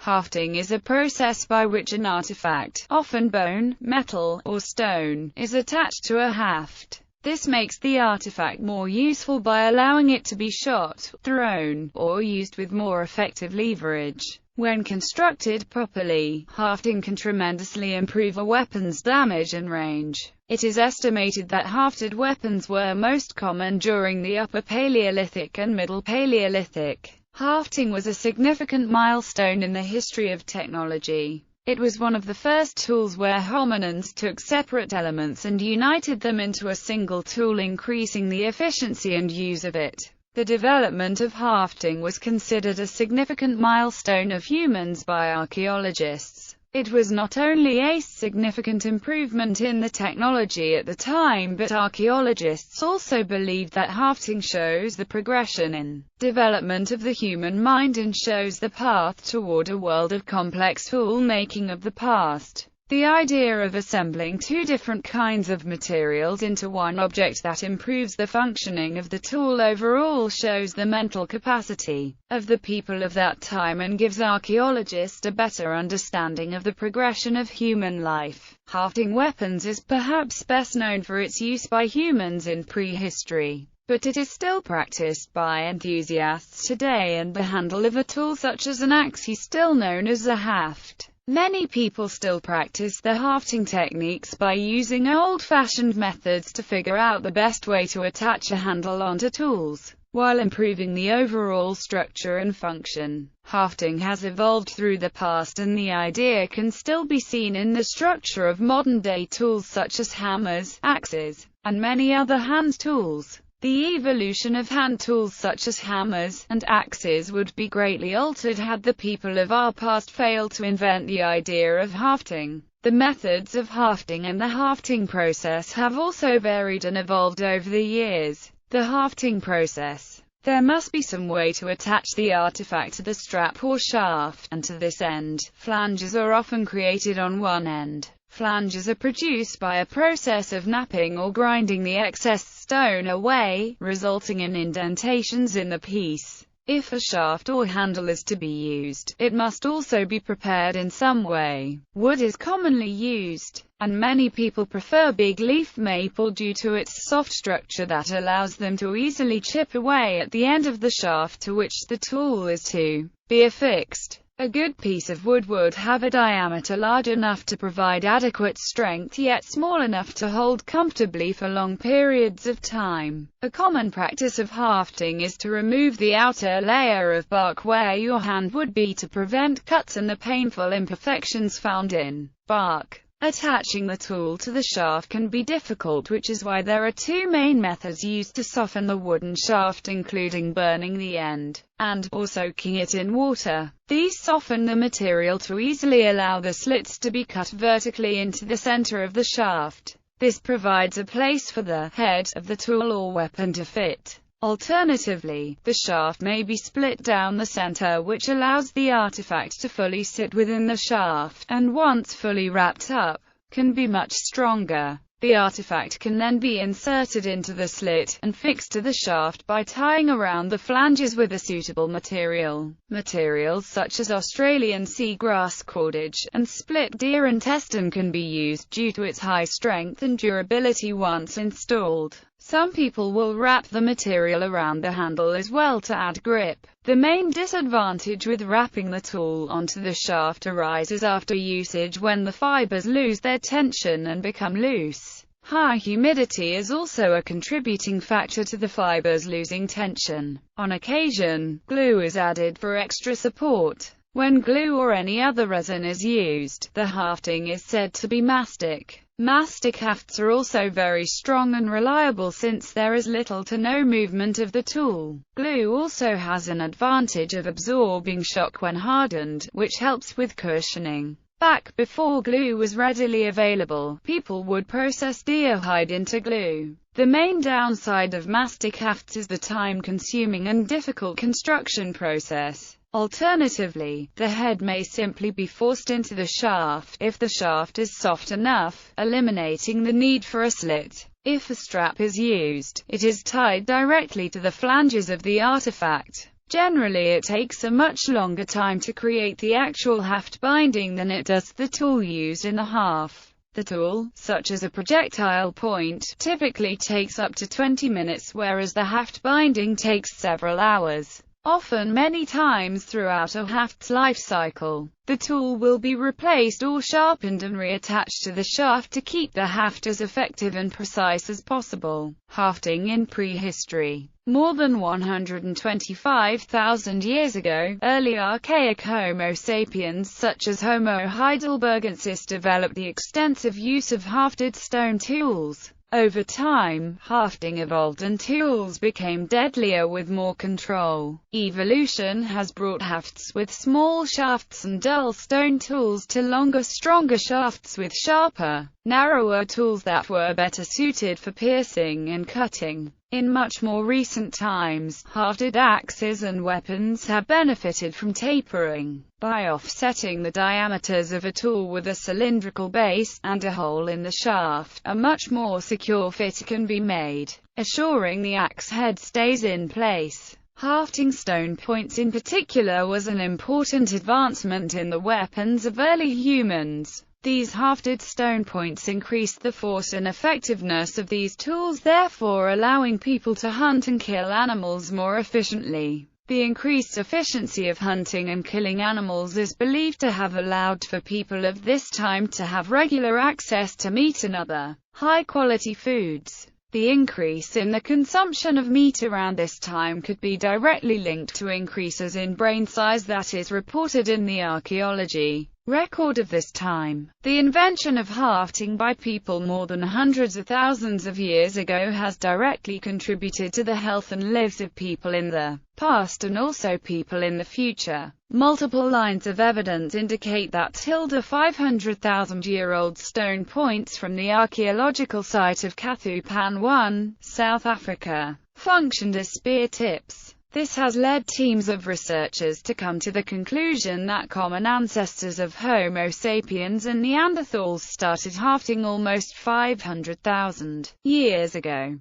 Hafting is a process by which an artifact, often bone, metal, or stone, is attached to a haft. This makes the artifact more useful by allowing it to be shot, thrown, or used with more effective leverage. When constructed properly, hafting can tremendously improve a weapon's damage and range. It is estimated that hafted weapons were most common during the Upper Paleolithic and Middle Paleolithic. Hafting was a significant milestone in the history of technology. It was one of the first tools where hominins took separate elements and united them into a single tool, increasing the efficiency and use of it. The development of hafting was considered a significant milestone of humans by archaeologists. It was not only a significant improvement in the technology at the time, but archaeologists also believed that hafting shows the progression in development of the human mind and shows the path toward a world of complex tool-making of the past. The idea of assembling two different kinds of materials into one object that improves the functioning of the tool overall shows the mental capacity of the people of that time and gives archaeologists a better understanding of the progression of human life. Hafting weapons is perhaps best known for its use by humans in prehistory, but it is still practiced by enthusiasts today, and the handle of a tool such as an axe is still known as a haft. Many people still practice the hafting techniques by using old-fashioned methods to figure out the best way to attach a handle onto tools, while improving the overall structure and function. Hafting has evolved through the past, and the idea can still be seen in the structure of modern-day tools such as hammers, axes, and many other hand tools. The evolution of hand tools such as hammers and axes would be greatly altered had the people of our past failed to invent the idea of hafting. The methods of hafting and the hafting process have also varied and evolved over the years. The hafting process. There must be some way to attach the artifact to the strap or shaft, and to this end, flanges are often created on one end. Flanges are produced by a process of knapping or grinding the excess stone away, resulting in indentations in the piece. If a shaft or handle is to be used, it must also be prepared in some way. Wood is commonly used, and many people prefer big leaf maple due to its soft structure that allows them to easily chip away at the end of the shaft to which the tool is to be affixed. A good piece of wood would have a diameter large enough to provide adequate strength, yet small enough to hold comfortably for long periods of time. A common practice of hafting is to remove the outer layer of bark where your hand would be to prevent cuts and the painful imperfections found in bark. Attaching the tool to the shaft can be difficult, which is why there are two main methods used to soften the wooden shaft, including burning the end and/or soaking it in water. These soften the material to easily allow the slits to be cut vertically into the center of the shaft. This provides a place for the head of the tool or weapon to fit. Alternatively, the shaft may be split down the center, which allows the artifact to fully sit within the shaft, and once fully wrapped up, can be much stronger. The artifact can then be inserted into the slit, and fixed to the shaft by tying around the flanges with a suitable material. Materials such as Australian seagrass cordage, and split deer intestine can be used due to its high strength and durability once installed. Some people will wrap the material around the handle as well to add grip. The main disadvantage with wrapping the tool onto the shaft arises after usage, when the fibers lose their tension and become loose. High humidity is also a contributing factor to the fibers losing tension. On occasion, glue is added for extra support. When glue or any other resin is used, the hafting is said to be mastic. Mastic hafts are also very strong and reliable since there is little to no movement of the tool. Glue also has an advantage of absorbing shock when hardened, which helps with cushioning. Back before glue was readily available, people would process deer hide into glue. The main downside of mastic hafts is the time-consuming and difficult construction process. Alternatively, the head may simply be forced into the shaft, if the shaft is soft enough, eliminating the need for a slit. If a strap is used, it is tied directly to the flanges of the artifact. Generally it takes a much longer time to create the actual haft binding than it does the tool used in the half. The tool, such as a projectile point, typically takes up to 20 minutes, whereas the haft binding takes several hours. Often many times throughout a haft's life cycle, the tool will be replaced or sharpened and reattached to the shaft to keep the haft as effective and precise as possible. Hafting in prehistory. More than 125,000 years ago, early archaic Homo sapiens such as Homo heidelbergensis developed the extensive use of hafted stone tools. Over time, hafting evolved and tools became deadlier with more control. Evolution has brought hafts with small shafts and dull stone tools to longer, stronger shafts with sharper, narrower tools that were better suited for piercing and cutting. In much more recent times, hafted axes and weapons have benefited from tapering. By offsetting the diameters of a tool with a cylindrical base, and a hole in the shaft, a much more secure fit can be made, assuring the axe head stays in place. Hafting stone points in particular was an important advancement in the weapons of early humans. These hafted stone points increased the force and effectiveness of these tools, therefore allowing people to hunt and kill animals more efficiently. The increased efficiency of hunting and killing animals is believed to have allowed for people of this time to have regular access to meat and other high-quality foods. The increase in the consumption of meat around this time could be directly linked to increases in brain size that is reported in the archaeology record of this time. The invention of hafting by people more than hundreds of thousands of years ago has directly contributed to the health and lives of people in the past and also people in the future. Multiple lines of evidence indicate that 500,000-year-old stone points from the archaeological site of Kathupan 1, South Africa, functioned as spear tips. This has led teams of researchers to come to the conclusion that common ancestors of Homo sapiens and Neanderthals started hafting almost 500,000 years ago.